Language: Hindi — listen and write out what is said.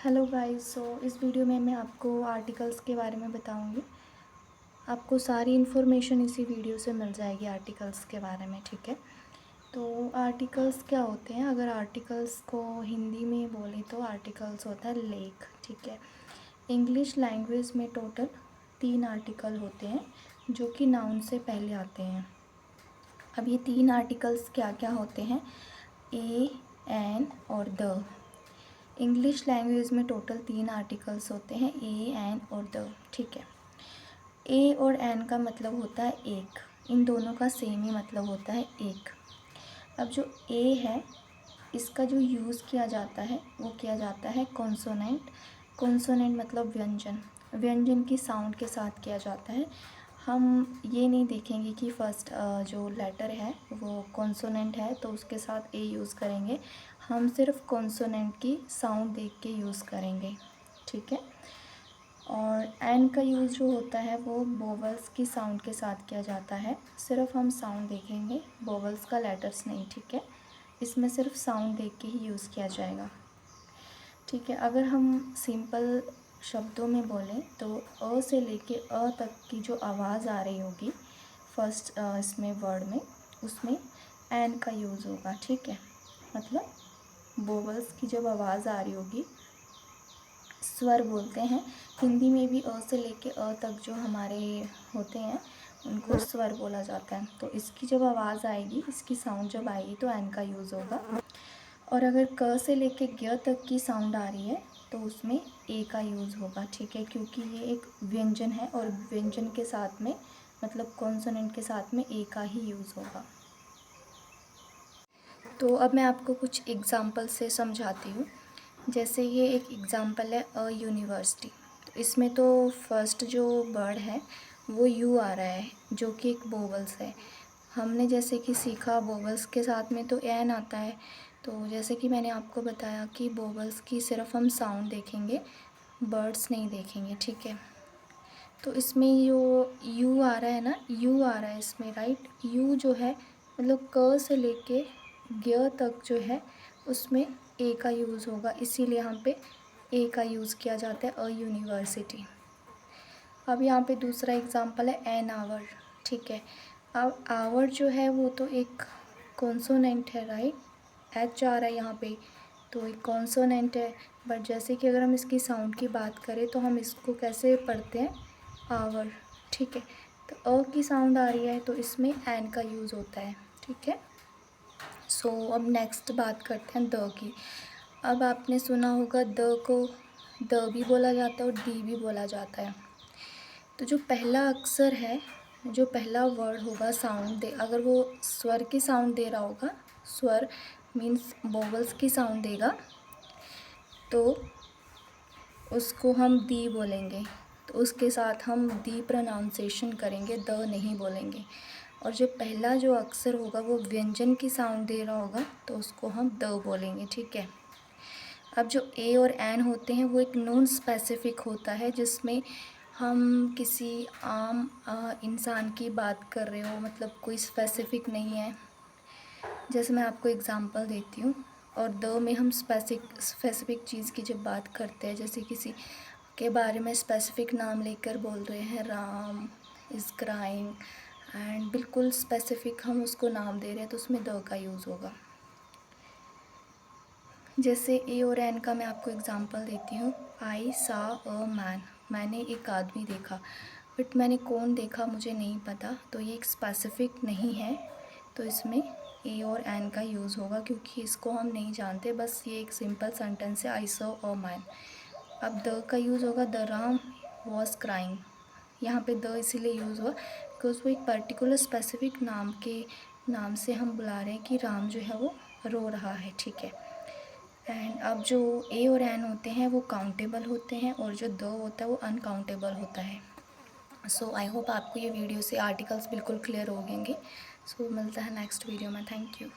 Hello guys. इस वीडियो में मैं आपको आर्टिकल्स के बारे में बताऊंगी। आपको सारी इन्फॉर्मेशन इसी वीडियो से मिल जाएगी आर्टिकल्स के बारे में, ठीक है। तो आर्टिकल्स क्या होते हैं, अगर आर्टिकल्स को हिंदी में बोले तो आर्टिकल्स होता है लेख, ठीक है। इंग्लिश लैंग्वेज में टोटल 3 आर्टिकल होते हैं जो कि नाउन से पहले आते हैं। अब ये 3 आर्टिकल्स क्या क्या होते हैं, ए, एन और द। इंग्लिश लैंग्वेज में टोटल 3 आर्टिकल्स होते हैं, ए, एन और द, ठीक है। ए और एन का मतलब होता है एक, इन दोनों का सेम ही मतलब होता है एक। अब जो ए है इसका जो यूज़ किया जाता है वो किया जाता है कॉन्सोनेंट। कॉन्सोनेंट मतलब व्यंजन, व्यंजन की साउंड के साथ किया जाता है। हम ये नहीं देखेंगे कि फर्स्ट जो लेटर है वो कॉन्सोनेंट है तो उसके साथ ए यूज़ करेंगे, हम सिर्फ कॉन्सोनेंट की साउंड देख के यूज़ करेंगे, ठीक है। और एन का यूज़ जो होता है वो वोवल्स की साउंड के साथ किया जाता है, सिर्फ हम साउंड देखेंगे, वोवल्स का लेटर्स नहीं, ठीक है। इसमें सिर्फ साउंड देख के ही यूज़ किया जाएगा, ठीक है। अगर हम सिंपल शब्दों में बोलें तो अ से लेके अ तक की जो आवाज़ आ रही होगी फर्स्ट इसमें वर्ड में, उसमें एन का यूज़ होगा, ठीक है। मतलब वोवल्स की जब आवाज़ आ रही होगी, स्वर बोलते हैं हिंदी में भी, अ से लेके अ तक जो हमारे होते हैं उनको स्वर बोला जाता है। तो इसकी जब आवाज़ आएगी, इसकी साउंड जब आएगी तो एन का यूज़ होगा। और अगर क से लेके ज्ञ तक की साउंड आ रही है तो उसमें ए का यूज़ होगा, ठीक है, क्योंकि ये एक व्यंजन है और व्यंजन के साथ में मतलब कॉन्सोनेंट के साथ में ए का ही यूज़ होगा। तो अब मैं आपको कुछ एग्जांपल से समझाती हूँ। जैसे ये एक एग्ज़ाम्पल है अ यूनिवर्सिटी। तो इसमें तो फर्स्ट जो वर्ड है वो यू आ रहा है जो कि एक वोवल्स है। हमने जैसे कि सीखा वोवल्स के साथ में तो एन आता है। तो जैसे कि मैंने आपको बताया कि वोवल्स की सिर्फ हम साउंड देखेंगे, वर्ड्स नहीं देखेंगे, ठीक है। तो इसमें जो यू आ रहा है ना, यू आ रहा है इसमें, राइट। यू जो है मतलब क से लेके ज्ञ तक जो है उसमें ए का यूज़ होगा, इसीलिए यहाँ पे ए का यूज़ किया जाता है अ यूनिवर्सिटी। अब यहाँ पे दूसरा एग्जांपल है एन आवर, ठीक है। अब आवर जो है वो तो एक कॉन्सोनेंट है, राइट। एच आ रहा है यहाँ पे तो एक कॉन्सोनेंट है, बट जैसे कि अगर हम इसकी साउंड की बात करें तो हम इसको कैसे पढ़ते हैं, आवर, ठीक है। तो अ की साउंड आ रही है तो इसमें एन का यूज़ होता है, ठीक है। सो अब नेक्स्ट बात करते हैं द की। अब आपने सुना होगा द को द भी बोला जाता है और दी भी बोला जाता है। तो जो पहला अक्षर है, जो पहला वर्ड होगा साउंड दे, अगर वो स्वर की साउंड दे रहा होगा, स्वर मीन्स वोवल्स की साउंड देगा तो उसको हम दी बोलेंगे। तो उसके साथ हम दी प्रोनाउंसिएशन करेंगे, द नहीं बोलेंगे। और जो पहला जो अक्षर होगा वो व्यंजन की साउंड दे रहा होगा तो उसको हम द बोलेंगे, ठीक है। अब जो ए और एन होते हैं वो एक नॉन स्पेसिफिक होता है, जिसमें हम किसी आम इंसान की बात कर रहे हो, मतलब कोई स्पेसिफिक नहीं है। जैसे मैं आपको एग्जांपल देती हूँ। और द में हम स्पेसिफिक चीज़ की जब बात करते हैं, जैसे किसी के बारे में स्पेसिफिक नाम लेकर बोल रहे हैं, राम इज़ क्राइंग, एंड बिल्कुल स्पेसिफिक हम उसको नाम दे रहे हैं तो उसमें द का यूज़ होगा। जैसे ए और एन का मैं आपको एग्जांपल देती हूँ। आई सा अ मैन, मैंने एक आदमी देखा, बट मैंने कौन देखा मुझे नहीं पता, तो ये एक स्पेसिफिक नहीं है, तो इसमें ए और एन का यूज़ होगा क्योंकि इसको हम नहीं जानते, बस ये एक सिंपल सेंटेंस है, आई सॉ अ मैन। अब द का यूज़ होगा, द राम वॉज क्राइंग। यहाँ पे द इसीलिए यूज़ हुआ बिकॉज वो एक पर्टिकुलर स्पेसिफिक नाम से हम बुला रहे हैं कि राम जो है वो रो रहा है, ठीक है। एंड अब जो ए और एन होते हैं वो काउंटेबल होते हैं और जो द होता है वो अनकाउंटेबल होता है। सो आई होप आपको ये वीडियो से आर्टिकल्स बिल्कुल क्लियर हो गएंगे। सो मिलता है नेक्स्ट वीडियो में, थैंक यू।